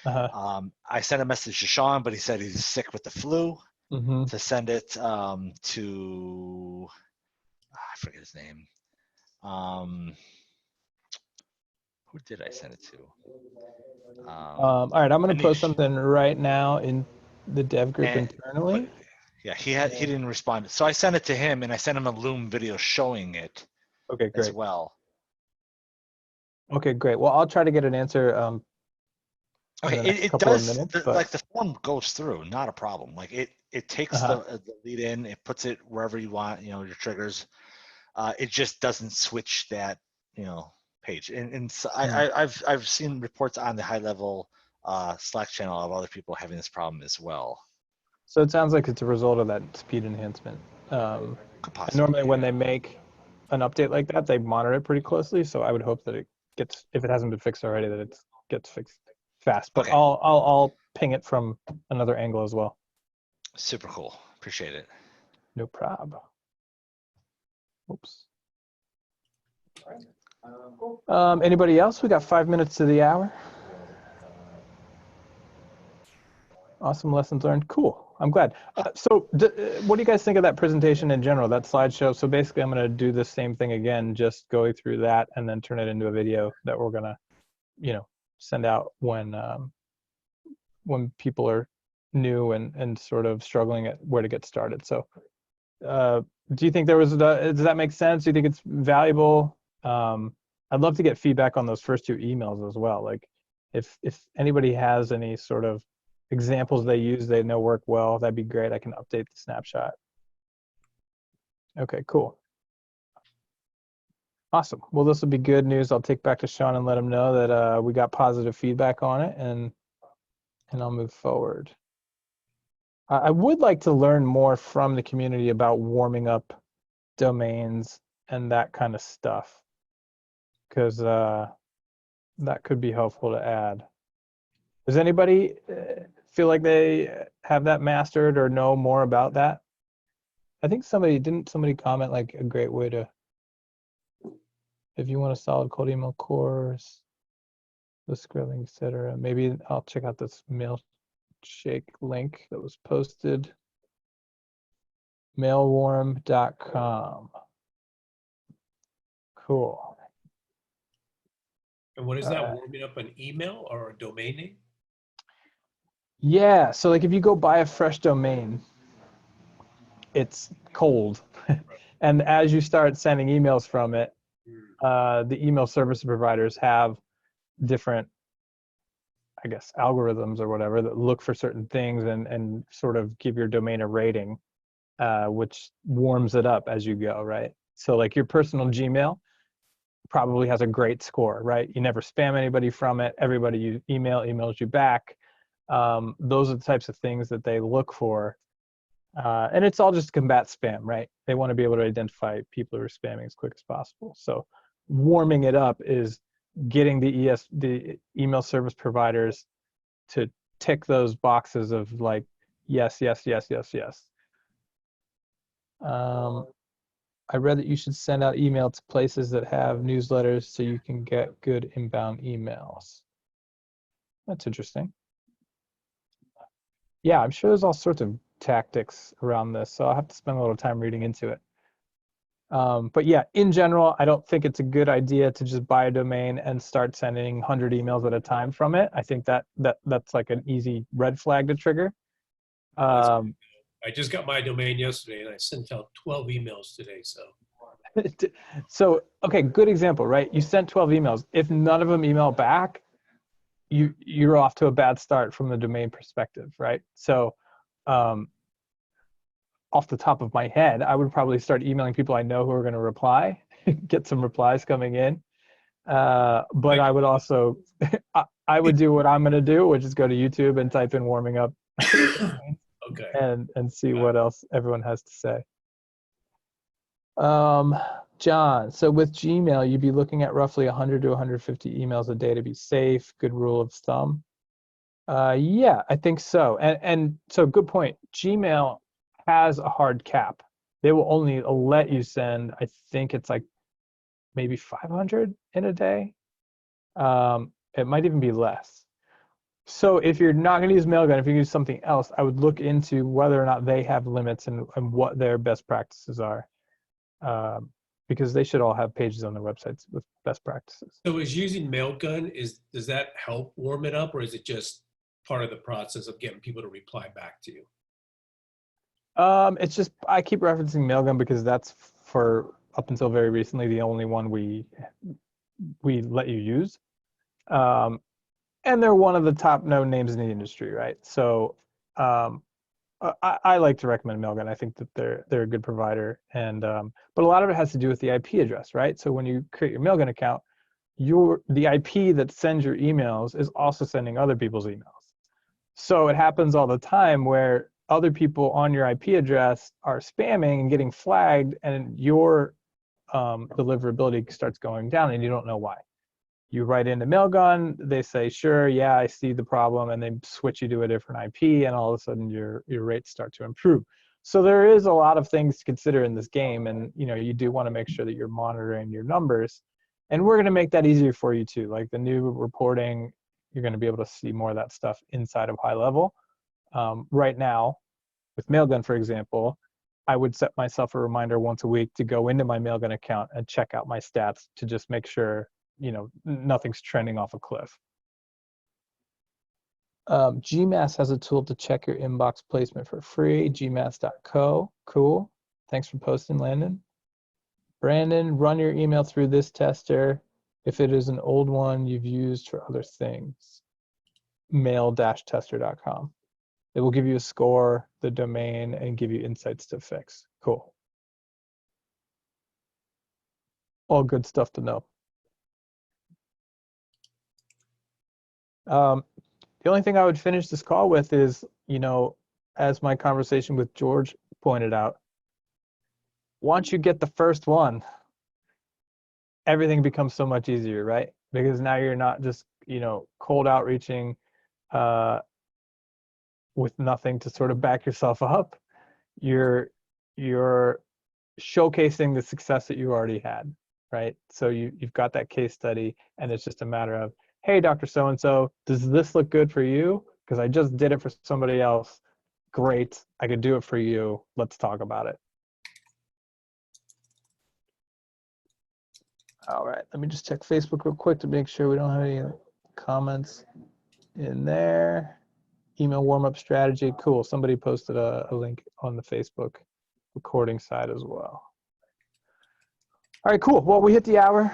Uh-huh. I sent a message to Sean, but he said he's sick with the flu. Mm-hmm. To send it to I forget his name. Who did I send it to? All right, I'm going to post Anish. something right now in the dev group And, but internally. yeah, he didn't respond. So I sent it to him, and I sent him a Loom video showing it Okay, as great. well. Okay, great. Well, I'll try to get an answer in Okay, the it, next it couple of does minutes, but like the form goes through, not a problem. Like it takes uh-huh. the lead in, it puts it wherever you want, your triggers. It just doesn't switch that page. And so I've seen reports on the HighLevel Slack channel of other people having this problem as well. So it sounds like it's a result of that speed enhancement. Could And possibly, normally when yeah. they make an update like that, they monitor it pretty closely. So I would hope that it gets, if it hasn't been fixed already, that it gets fixed fast. But Okay, I'll ping it from another angle as well. super cool. Appreciate it. No prob. Oops. Anybody else? We got 5 minutes to the hour. Awesome lessons learned. Cool. I'm glad. So what do you guys think of that presentation in general, that slideshow? So basically, I'm going to do the same thing again, just going through that and then turn it into a video that we're going to, send out when people are new and sort of struggling at where to get started. So do you think does that make sense? Do you think it's valuable? I'd love to get feedback on those first two emails as well. Like if anybody has any sort of examples they use they know work well, that'd be great. I can update the snapshot. Okay, cool. Awesome. Well, this will be good news. I'll take back to Sean and let him know that we got positive feedback on it, and I'll move forward. I would like to learn more from the community about warming up domains and that kind of stuff, because that could be helpful to add. Does anybody feel like they have that mastered or know more about that? I think somebody comment like a great way to, if you want a solid cold email course, the scribbling, etc. Maybe I'll check out this Mailshake link that was posted. Mailwarm.com. Cool. And what is that, warming up an email or a domain name? Yeah, so like if you go buy a fresh domain, it's cold. And as you start sending emails from it, the email service providers have different, I guess, algorithms or whatever that look for certain things and sort of give your domain a rating, which warms it up as you go, right? So like your personal Gmail probably has a great score, right? You never spam anybody from it. Everybody you emails you back. Those are the types of things that they look for. And it's all just to combat spam, right? They want to be able to identify people who are spamming as quick as possible. So warming it up is getting the email service providers to tick those boxes of like, yes, yes, yes, yes, yes. I read that you should send out email to places that have newsletters so you can get good inbound emails. That's interesting. Yeah, I'm sure there's all sorts of tactics around this, so I'll have to spend a little time reading into it. But yeah, in general, I don't think it's a good idea to just buy a domain and start sending 100 emails at a time from it. I think that's like an easy red flag to trigger. I just got my domain yesterday and I sent out 12 emails today, so. So, okay, good example, right? You sent 12 emails. If none of them email back, you're off to a bad start from the domain perspective, right? So off the top of my head, I would probably start emailing people I know who are going to reply, get some replies coming in. But I would also, I would do what I'm going to do, which is go to YouTube and type in warming up Okay. and see what else everyone has to say. John, so with Gmail, you'd be looking at roughly 100 to 150 emails a day to be safe. Good rule of thumb. Yeah, I think so. And so good point. Gmail has a hard cap. They will only let you send, I think it's like maybe 500 in a day. It might even be less. So if you're not going to use Mailgun, if you use something else, I would look into whether or not they have limits and what their best practices are. Because they should all have pages on their websites with best practices. So is using Mailgun, does that help warm it up, or is it just part of the process of getting people to reply back to you? It's just, I keep referencing Mailgun because that's, for up until very recently, the only one we let you use. And they're one of the top known names in the industry, right? So I like to recommend Mailgun. I think that they're a good provider, and but a lot of it has to do with the IP address, right? So when you create your Mailgun account, the IP that sends your emails is also sending other people's emails. So it happens all the time where other people on your IP address are spamming and getting flagged, and your deliverability starts going down, and you don't know why. You write into Mailgun, they say, sure, yeah, I see the problem, and they switch you to a different IP, and all of a sudden your rates start to improve. So there is a lot of things to consider in this game, and you do want to make sure that you're monitoring your numbers. And we're going to make that easier for you too. Like the new reporting, you're going to be able to see more of that stuff inside of HighLevel. Right now, with Mailgun, for example, I would set myself a reminder once a week to go into my Mailgun account and check out my stats to just make sure nothing's trending off a cliff. GMass has a tool to check your inbox placement for free, gmass.co. Cool. Thanks for posting, Landon. Brandon, run your email through this tester. If it is an old one you've used for other things, mail-tester.com. It will give you a score, the domain, and give you insights to fix. Cool. All good stuff to know. The only thing I would finish this call with is, as my conversation with George pointed out, once you get the first one, everything becomes so much easier, right? Because now you're not just, cold outreaching with nothing to sort of back yourself up. You're showcasing the success that you already had, right? So you've got that case study, and it's just a matter of, hey, Dr. So-and-so, does this look good for you? Because I just did it for somebody else. Great, I could do it for you. Let's talk about it. All right, let me just check Facebook real quick to make sure we don't have any comments in there. Email warm-up strategy, cool. Somebody posted a link on the Facebook recording side as well. All right, cool. Well, we hit the hour.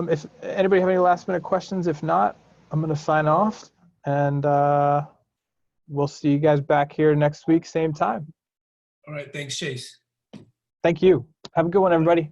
If anybody have any last minute questions, if not, I'm going to sign off, and we'll see you guys back here next week, same time. All right. Thanks, Chase. Thank you. Have a good one, everybody.